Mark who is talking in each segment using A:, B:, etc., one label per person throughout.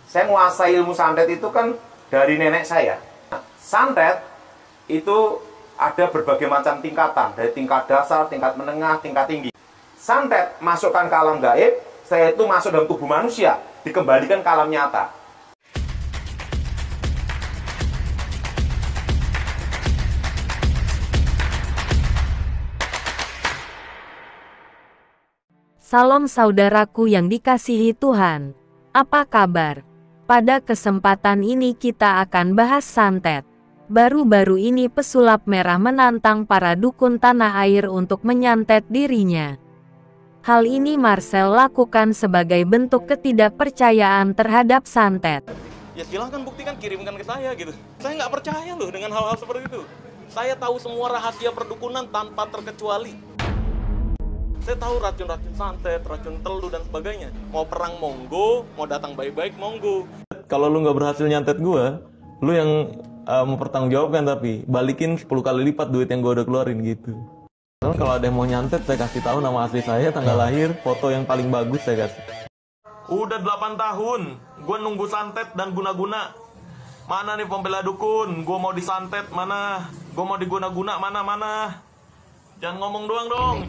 A: Saya menguasai ilmu santet itu kan dari nenek saya. Santet itu ada berbagai macam tingkatan, dari tingkat dasar, tingkat menengah, tingkat tinggi. Santet masukkan ke alam gaib, saya itu masuk dalam tubuh manusia, dikembalikan ke alam nyata.
B: Salam saudaraku yang dikasihi Tuhan. Apa kabar? Pada kesempatan ini kita akan bahas santet. Baru-baru ini pesulap merah menantang para dukun tanah air untuk menyantet dirinya. Hal ini Marcel lakukan sebagai bentuk ketidakpercayaan terhadap santet.
C: Ya silahkan buktikan, kirimkan ke saya gitu. Saya nggak percaya loh dengan hal-hal seperti itu. Saya tahu semua rahasia perdukunan tanpa terkecuali. Saya tahu racun-racun santet, racun telu dan sebagainya. Mau perang monggo, mau datang baik-baik monggo. Kalau lu nggak berhasil nyantet gua, lu yang mempertanggungjawabkan, tapi balikin 10 kali lipat duit yang gua udah keluarin gitu. Kalau ada yang mau nyantet, saya kasih tahu nama asli saya, tanggal lahir, foto yang paling bagus saya kasih. Udah 8 tahun, gua nunggu santet dan guna-guna. Mana nih pembela dukun? Gua mau disantet mana? Gua mau diguna-guna mana? Jangan ngomong doang dong.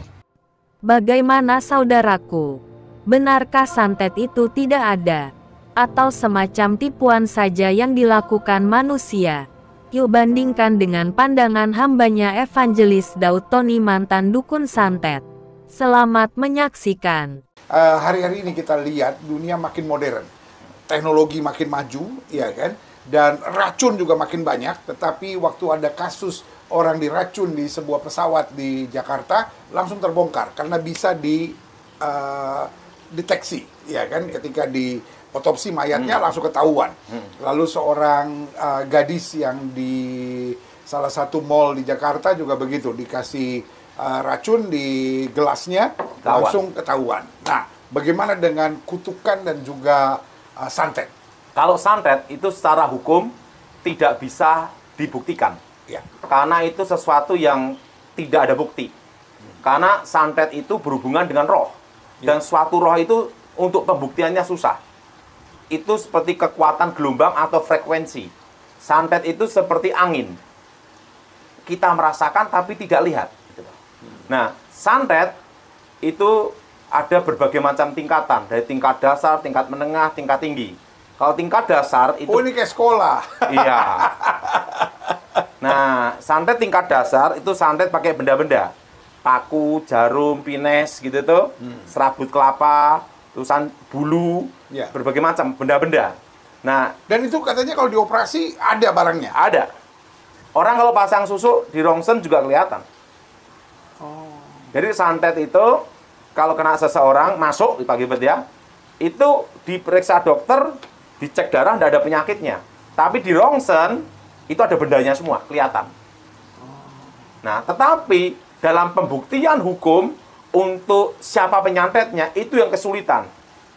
B: Bagaimana saudaraku? Benarkah santet itu tidak ada? Atau semacam tipuan saja yang dilakukan manusia? Yuk bandingkan dengan pandangan hambanya Evangelis Daud Tony, mantan dukun santet. Selamat menyaksikan.
D: Hari-hari ini kita lihat dunia makin modern. Teknologi makin maju, ya kan? Dan racun juga makin banyak. Tetapi waktu ada kasus orang diracun di sebuah pesawat di Jakarta, langsung terbongkar karena bisa dideteksi, ya kan? Ketika di otopsi mayatnya langsung ketahuan. Lalu seorang gadis yang di salah satu mall di Jakarta juga begitu, dikasih racun di gelasnya, langsung ketahuan. Nah, bagaimana dengan kutukan dan juga santet?
A: Kalau santet itu secara hukum tidak bisa dibuktikan.
D: Ya.
A: Karena itu sesuatu yang tidak ada bukti. Karena santet itu berhubungan dengan roh. Dan suatu roh itu untuk pembuktiannya susah. Itu seperti kekuatan gelombang atau frekuensi. Santet itu seperti angin. Kita merasakan tapi tidak lihat. Nah, santet itu ada berbagai macam tingkatan. Dari tingkat dasar, tingkat menengah, tingkat tinggi. Kalau tingkat dasar itu...
D: Oh, ini kayak sekolah.
A: Iya. Nah, santet tingkat dasar itu santet pakai benda-benda. Paku, jarum, pines gitu tuh. Serabut kelapa, tulisan bulu, berbagai macam benda-benda. Nah,
D: dan itu katanya kalau dioperasi ada barangnya.
A: Ada. Orang kalau pasang susu di rongsen juga kelihatan. Jadi santet itu kalau kena seseorang masuk di pagi ya, itu diperiksa dokter, dicek darah, tidak ada penyakitnya. Tapi di rongsen itu ada bendanya semua, kelihatan. Nah, tetapi dalam pembuktian hukum untuk siapa penyantetnya itu yang kesulitan.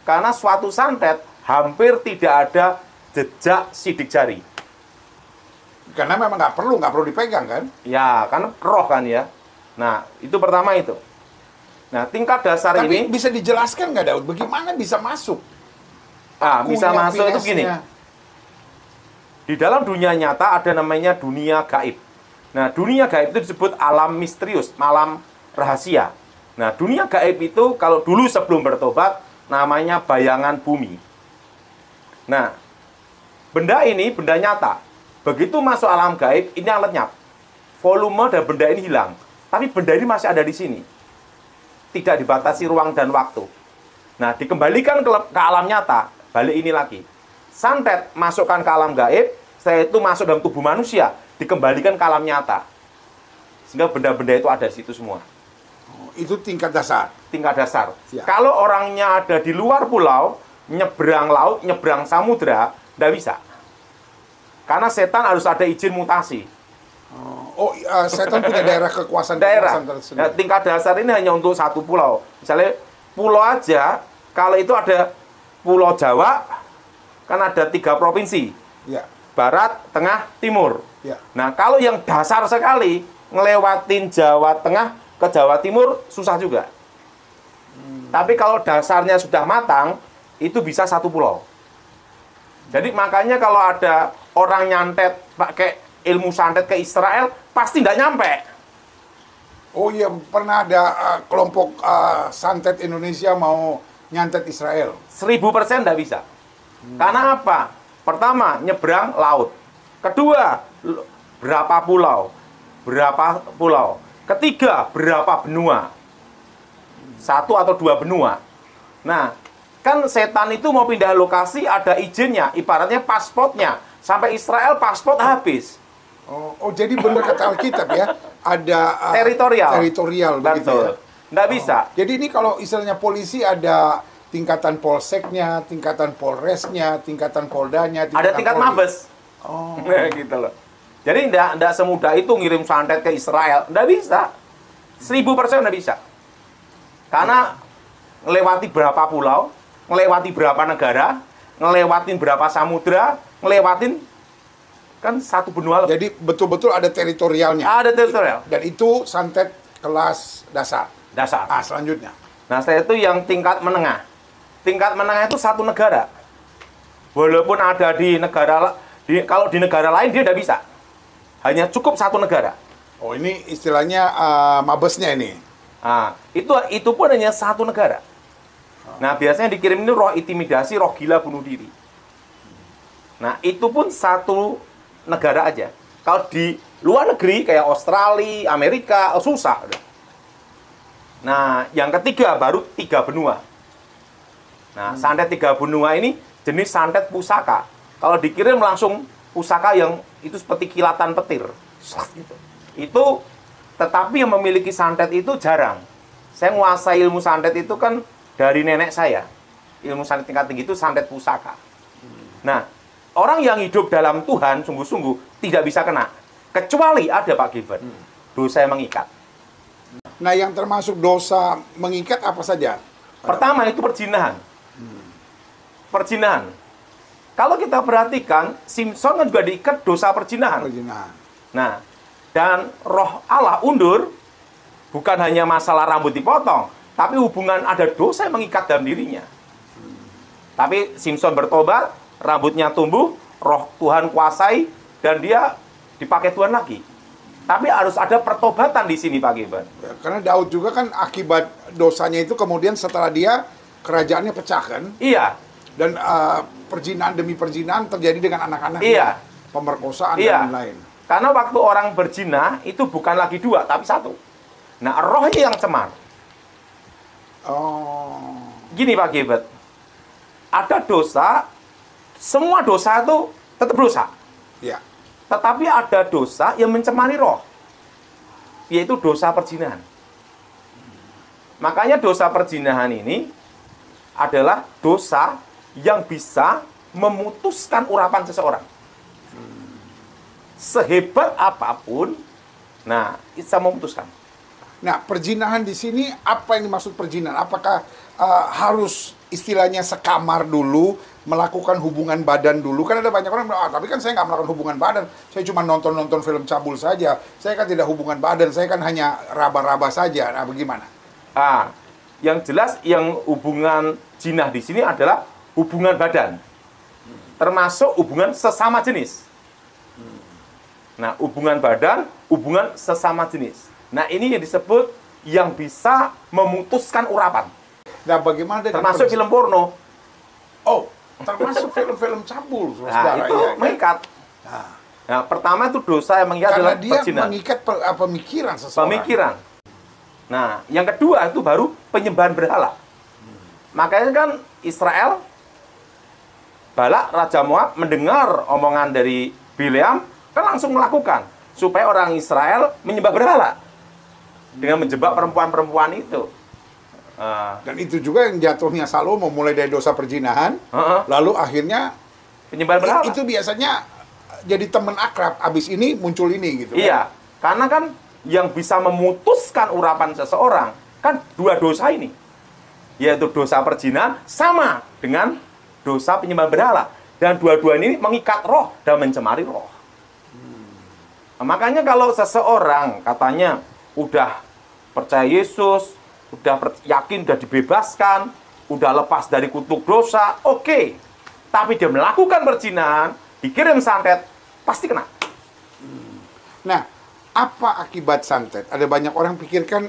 A: Karena suatu santet hampir tidak ada jejak sidik jari.
D: Karena memang nggak perlu dipegang kan?
A: Ya, karena roh kan ya. Nah, itu pertama itu. Nah, tingkat dasar ini...
D: Tapi bisa dijelaskan nggak, Daud? Bagaimana bisa masuk?
A: Bisa masuk itu gini. Di dalam dunia nyata ada namanya dunia gaib. Nah, dunia gaib itu disebut alam misterius, alam rahasia. Nah, dunia gaib itu kalau dulu sebelum bertobat, namanya bayangan bumi. Nah, benda ini benda nyata. Begitu masuk alam gaib, ini yang lenyap. Volume dan benda ini hilang. Tapi benda ini masih ada di sini. Tidak dibatasi ruang dan waktu. Nah, dikembalikan ke alam nyata, balik ini lagi. Santet masukkan ke alam gaib, saya itu masuk dalam tubuh manusia, dikembalikan ke alam nyata. Sehingga benda-benda itu ada di situ semua.
D: Itu tingkat dasar.
A: Tingkat dasar.
D: Siap.
A: Kalau orangnya ada di luar pulau, nyebrang laut, nyebrang samudra, tidak bisa. Karena setan harus ada izin mutasi.
D: Setan punya daerah kekuasaan.
A: Daerah. Nah, tingkat dasar ini hanya untuk satu pulau. Misalnya pulau aja, kalau itu ada Pulau Jawa, kan ada 3 provinsi.
D: Ya.
A: Barat, Tengah, Timur.
D: Ya.
A: Nah, kalau yang dasar sekali, ngelewatin Jawa Tengah ke Jawa Timur, susah juga. Tapi kalau dasarnya sudah matang, itu bisa satu pulau. Jadi makanya kalau ada orang nyantet pakai ilmu santet ke Israel, pasti nggak nyampe.
D: Oh iya, pernah ada kelompok santet Indonesia mau nyantet Israel.
A: 1000% nggak bisa. Karena apa? Pertama, nyebrang laut. Kedua, berapa pulau? Berapa pulau? Ketiga, berapa benua? 1 atau 2 benua. Nah, kan setan itu mau pindah lokasi ada izinnya, ibaratnya pasportnya. Sampai Israel paspor habis.
D: Oh, jadi benar kata Alkitab ya, ada teritorial begitu ya.
A: Nggak bisa.
D: Jadi ini kalau istilahnya polisi ada tingkatan polseknya, tingkatan polresnya, tingkatan poldanya,
A: Ada tingkat
D: polri.
A: mabes.
D: Oh.
A: Gitu loh. Jadi nggak semudah itu ngirim santet ke Israel. Nggak bisa. 1000% nggak bisa. Karena ngelewati berapa pulau, ngelewati berapa negara, ngelewatin berapa samudra, ngelewatin kan satu benua.
D: Jadi betul-betul ada teritorialnya.
A: Ada teritorial.
D: Dan itu santet kelas dasar.
A: Dasar.
D: Selanjutnya.
A: Nah, saya itu yang tingkat menengah. Tingkat menengah itu satu negara. Walaupun ada di negara, kalau di negara lain dia tidak bisa. Hanya cukup satu negara.
D: Oh, ini istilahnya mabesnya ini.
A: Nah, itu pun hanya satu negara. Nah, biasanya dikirim ini roh intimidasi, roh gila bunuh diri. Nah, itu pun satu negara aja. Kalau di luar negeri kayak Australia, Amerika, susah. Nah, yang ketiga baru 3 benua. Nah, santet 3 benua ini jenis santet pusaka. Kalau dikirim langsung pusaka yang itu seperti kilatan petir. Itu tetapi yang memiliki santet itu jarang. Saya menguasai ilmu santet itu kan dari nenek saya. Ilmu santet tingkat tinggi itu santet pusaka. Nah, orang yang hidup dalam Tuhan sungguh-sungguh tidak bisa kena. Kecuali ada Pak Gilbert. Dosa yang mengikat.
D: Nah, yang termasuk dosa mengikat apa saja?
A: Pertama itu perzinahan. Perzinahan. Kalau kita perhatikan, Simpson kan juga diikat dosa perzinahan.
D: Perzinahan.
A: Nah, dan roh Allah undur, bukan hanya masalah rambut dipotong, tapi hubungan ada dosa yang mengikat dalam dirinya. Tapi Simpson bertobat, rambutnya tumbuh, roh Tuhan kuasai, dan dia dipakai Tuhan lagi. Tapi harus ada pertobatan di sini, Pak Gilbert.
D: Ya, karena Daud juga kan akibat dosanya itu kemudian setelah dia kerajaannya pecah kan?
A: Iya.
D: Dan perzinahan demi perzinahan terjadi dengan anak-anak.
A: Iya.
D: Pemerkosaan
A: Iya.
D: dan lain-lain.
A: Karena waktu orang berzina itu bukan lagi 2, tapi 1. Nah, rohnya yang cemar.
D: Oh.
A: Gini Pak Gilbert, ada dosa, semua dosa itu tetap dosa.
D: Ya.
A: Tetapi ada dosa yang mencemari roh, yaitu dosa perzinahan. Makanya dosa perzinahan ini adalah dosa yang bisa memutuskan urapan seseorang. Sehebat apapun, nah, bisa memutuskan.
D: Nah, perzinahan di sini apa yang dimaksud perzinahan? Apakah harus istilahnya sekamar dulu, melakukan hubungan badan dulu? Kan ada banyak orang bilang, tapi kan saya nggak melakukan hubungan badan. Saya cuma nonton-nonton film cabul saja. Saya kan tidak hubungan badan, saya kan hanya raba-raba saja. Nah, bagaimana?
A: Yang jelas, yang hubungan jinah di sini adalah hubungan badan. Termasuk hubungan sesama jenis. Nah, hubungan badan, hubungan sesama jenis. Nah, ini yang disebut yang bisa memutuskan urapan.
D: Nah, bagaimana dengan
A: Termasuk film porno.
D: Oh, termasuk film-film cabul,
A: Nah,
D: saudara.
A: itu
D: Ya, kan?
A: mengikat. Nah, pertama itu dosa yang mengikat
D: Karena
A: adalah
D: dia
A: perzinahan.
D: mengikat pemikiran seseorang.
A: Pemikiran. Nah, yang kedua itu baru penyembahan berhala. Makanya kan Israel, Balak, Raja Moab mendengar omongan dari Bileam, kan langsung melakukan supaya orang Israel menyembah berhala dengan menjebak perempuan-perempuan itu.
D: Dan itu juga yang jatuhnya Salomo, mulai dari dosa perzinahan, lalu akhirnya
A: Penyembahan berhala.
D: itu biasanya jadi teman akrab. Abis ini muncul ini gitu.
A: Iya, karena kan yang bisa memutuskan urapan seseorang kan 2 dosa ini, yaitu dosa perzinahan sama dengan dosa penyembahan berhala, dan dua-dua ini mengikat roh dan mencemari roh. Nah, makanya kalau seseorang katanya udah percaya Yesus, udah yakin, udah dibebaskan, udah lepas dari kutuk dosa, oke. tapi dia melakukan perzinahan, dikirim santet, pasti kena.
D: Nah, apa akibat santet? Ada banyak orang pikirkan,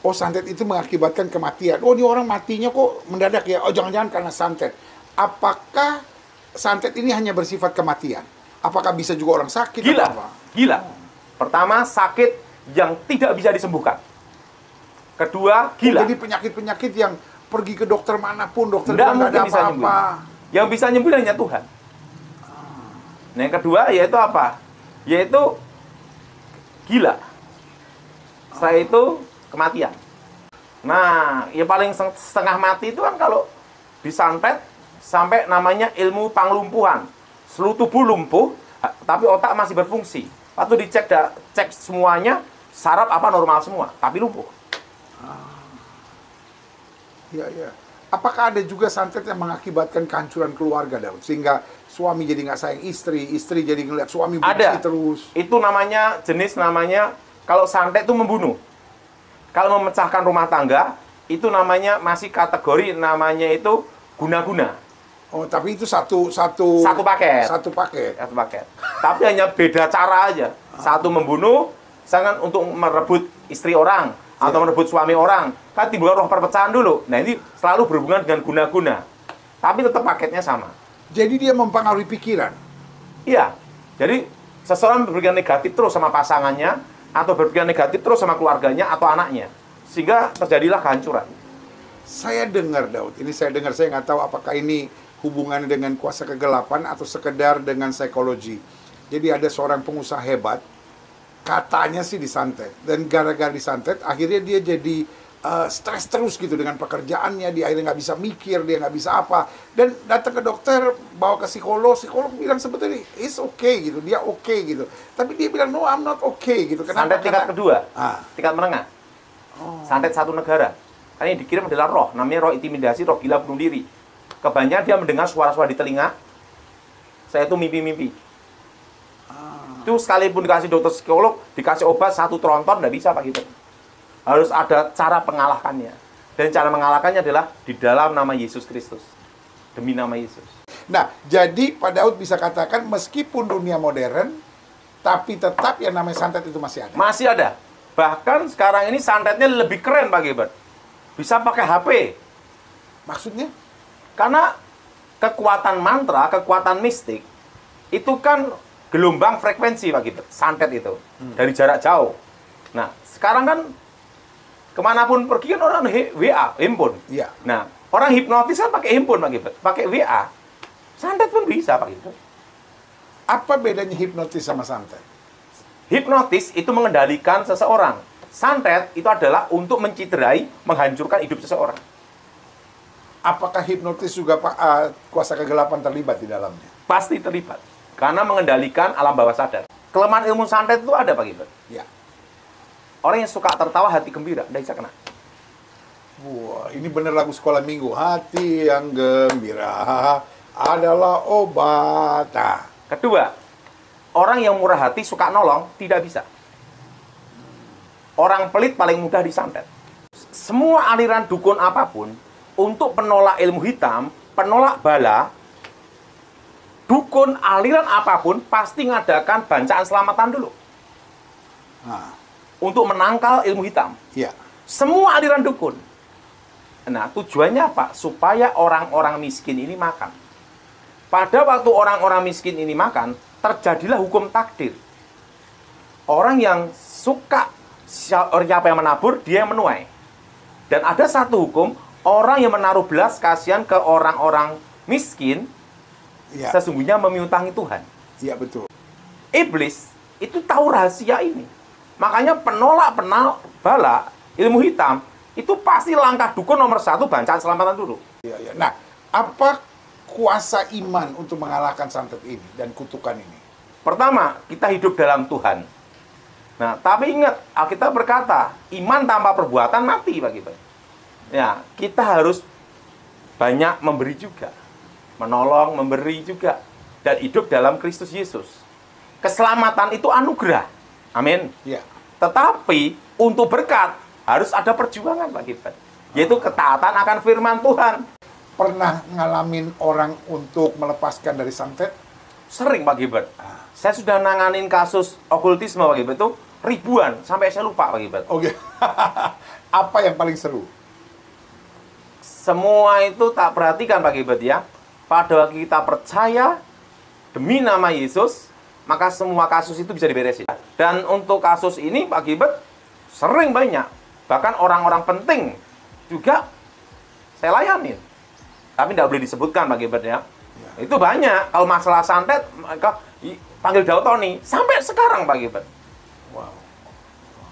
D: oh santet itu mengakibatkan kematian. Oh, ini orang matinya kok mendadak ya? Oh, jangan-jangan karena santet. Apakah santet ini hanya bersifat kematian? Apakah bisa juga orang sakit?
A: Gila,
D: atau apa?
A: gila. Pertama, sakit yang tidak bisa disembuhkan. Kedua, gila.
D: Oh, jadi penyakit-penyakit yang pergi ke dokter manapun, dokter
A: Nggak
D: bilang nggak ada
A: mungkin bisa
D: apa-apa.
A: Yang bisa nyembuhin hanya Tuhan. Nah, yang kedua yaitu apa? Yaitu gila. Setelah itu kematian. Nah, yang paling setengah mati itu kan kalau disantet sampai namanya ilmu panglumpuhan. Seluruh tubuh lumpuh, tapi otak masih berfungsi. Waktu cek semuanya, saraf apa normal semua, tapi lumpuh.
D: Iya, iya. Apakah ada juga santet yang mengakibatkan kehancuran keluarga, Daud? Sehingga suami jadi nggak sayang istri, istri jadi ngeliat suami benci
A: Ada.
D: terus.
A: Itu namanya, jenis namanya, kalau santet itu membunuh. Kalau memecahkan rumah tangga, itu namanya masih kategori namanya itu guna-guna.
D: Oh, tapi itu satu
A: paket.
D: Satu paket.
A: Satu paket. Tapi hanya beda cara aja. Satu membunuh, sedangkan untuk merebut istri orang atau merebut suami orang, kan timbul roh perpecahan dulu. Nah, ini selalu berhubungan dengan guna-guna. Tapi tetap paketnya sama.
D: Jadi dia mempengaruhi pikiran.
A: Iya. Jadi seseorang berpikiran negatif terus sama pasangannya, atau berpikiran negatif terus sama keluarganya atau anaknya, sehingga terjadilah kehancuran.
D: Saya dengar, Daud, saya nggak tahu apakah ini hubungannya dengan kuasa kegelapan atau sekedar dengan psikologi. Jadi ada seorang pengusaha hebat, katanya sih disantet, dan gara-gara disantet akhirnya dia jadi stres terus gitu dengan pekerjaannya, dia akhirnya nggak bisa mikir, dia nggak bisa apa, dan datang ke dokter, bawa ke psikolog bilang sebetulnya it's okay gitu, dia okay gitu, tapi dia bilang no, I'm not okay gitu. Kenapa?
A: Santet tingkat kedua, tingkat menengah. Santet satu negara. Karena yang dikirim adalah roh, namanya roh intimidasi, roh gila bunuh diri. Kebanyakan dia mendengar suara-suara di telinga, saya itu mimpi-mimpi. Itu sekalipun dikasih dokter psikolog, dikasih obat satu tronton, nggak bisa Pak gitu. Harus ada cara pengalahkannya. Dan cara mengalahkannya adalah di dalam nama Yesus Kristus. Demi nama Yesus.
D: Nah, jadi Pak Daud bisa katakan meskipun dunia modern, tapi tetap yang namanya santet itu masih ada.
A: Masih ada. Bahkan sekarang ini santetnya lebih keren Pak Gilbert. Bisa pakai HP.
D: Maksudnya?
A: Karena kekuatan mantra, kekuatan mistik, itu kan gelombang frekuensi Pak Gilbert. Santet itu. Dari jarak jauh. Nah, sekarang kan kemanapun pergi kan orang WA, handphone.
D: Iya.
A: Nah, orang hipnotis kan pakai handphone Pak Gilbert. Pakai WA. Santet pun bisa Pak Gilbert.
D: Apa bedanya hipnotis sama santet?
A: Hipnotis itu mengendalikan seseorang. Santet itu adalah untuk menciderai, menghancurkan hidup seseorang.
D: Apakah hipnotis juga kuasa kegelapan terlibat di dalamnya?
A: Pasti terlibat. Karena mengendalikan alam bawah sadar. Kelemahan ilmu santet itu ada Pak Gilbert.
D: Ya.
A: Orang yang suka tertawa, hati gembira, tidak bisa kena.
D: Wah, ini bener lagu sekolah minggu. Hati yang gembira adalah obat. Nah.
A: Kedua, orang yang murah hati, suka nolong, tidak bisa. Orang pelit paling mudah disantet. Semua aliran dukun apapun, untuk penolak ilmu hitam, penolak bala, dukun aliran apapun, pasti ngadakan bacaan selamatan dulu.
D: Nah.
A: Untuk menangkal ilmu hitam.
D: Iya.
A: Semua aliran dukun. Nah, tujuannya apa? Supaya orang-orang miskin ini makan. Pada waktu orang-orang miskin ini makan, terjadilah hukum takdir. Orang yang suka, siapa yang menabur, dia yang menuai. Dan ada satu hukum, orang yang menaruh belas kasihan ke orang-orang miskin,
D: Ya.
A: sesungguhnya memiutangi Tuhan.
D: Iya, betul.
A: Iblis itu tahu rahasia ini. Makanya penolak bala, ilmu hitam, itu pasti langkah dukun nomor 1, bacaan selamatan dulu.
D: Iya, iya. Nah, apa kuasa iman untuk mengalahkan santet ini dan kutukan ini?
A: Pertama, kita hidup dalam Tuhan. Nah, tapi ingat, Alkitab berkata, iman tanpa perbuatan mati bagi kita. Ya, kita harus banyak memberi juga. Menolong, memberi juga. Dan hidup dalam Kristus Yesus. Keselamatan itu anugerah. Amin.
D: Ya.
A: Tetapi untuk berkat harus ada perjuangan Pak Gilbert. Yaitu ketaatan akan firman Tuhan.
D: pernah ngalamin orang untuk melepaskan dari santet?
A: Sering Pak Gilbert. Saya sudah nanganin kasus okultisme Pak Gilbert itu ribuan, sampai saya lupa Pak Gilbert.
D: Oke. Apa yang paling seru?
A: Semua itu tak perhatikan Pak Gilbert ya. Pada waktu kita percaya demi nama Yesus, maka semua kasus itu bisa diberesin. Dan untuk kasus ini Pak Gilbert sering banyak. Bahkan orang-orang penting juga saya layanin. Tapi tidak boleh disebutkan Pak Gilbert ya. Itu banyak. Kalau masalah santet, maka panggil Daud Tony. Sampai sekarang Pak Gilbert.
D: Wow.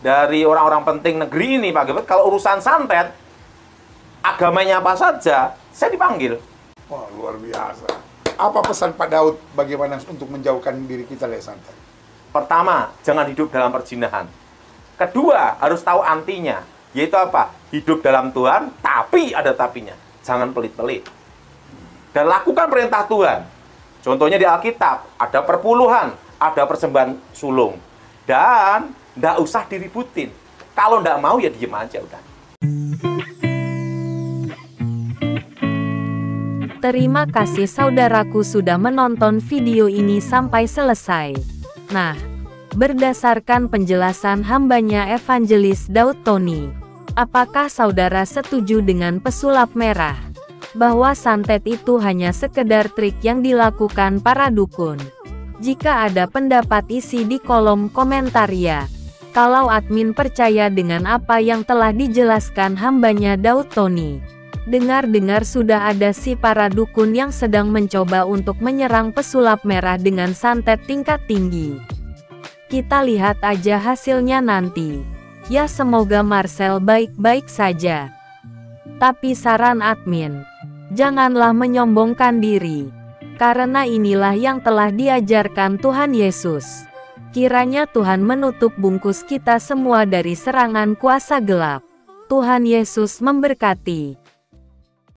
A: Dari orang-orang penting negeri ini Pak Gilbert, kalau urusan santet, agamanya apa saja, saya dipanggil.
D: Wah, luar biasa. Apa pesan Pak Daud bagaimana untuk menjauhkan diri kita dari santet?
A: Pertama, jangan hidup dalam perzinahan. Kedua, harus tahu antinya. Yaitu apa? Hidup dalam Tuhan, tapi ada tapinya. Jangan pelit-pelit. Dan lakukan perintah Tuhan. Contohnya di Alkitab, ada perpuluhan, ada persembahan sulung. Dan nggak usah diributin. Kalau nggak mau ya diem aja udah.
B: Terima kasih saudaraku sudah menonton video ini sampai selesai. Nah, berdasarkan penjelasan hambanya Evangelis Daud Tony, apakah saudara setuju dengan pesulap merah? Bahwa santet itu hanya sekedar trik yang dilakukan para dukun? Jika ada pendapat isi di kolom komentar ya. Kalau admin percaya dengan apa yang telah dijelaskan hambanya Daud Tony. Dengar-dengar sudah ada si para dukun yang sedang mencoba untuk menyerang pesulap merah dengan santet tingkat tinggi. Kita lihat aja hasilnya nanti. Ya semoga Marcel baik-baik saja. Tapi saran admin, janganlah menyombongkan diri. Karena inilah yang telah diajarkan Tuhan Yesus. Kiranya Tuhan menutup bungkus kita semua dari serangan kuasa gelap. Tuhan Yesus memberkati.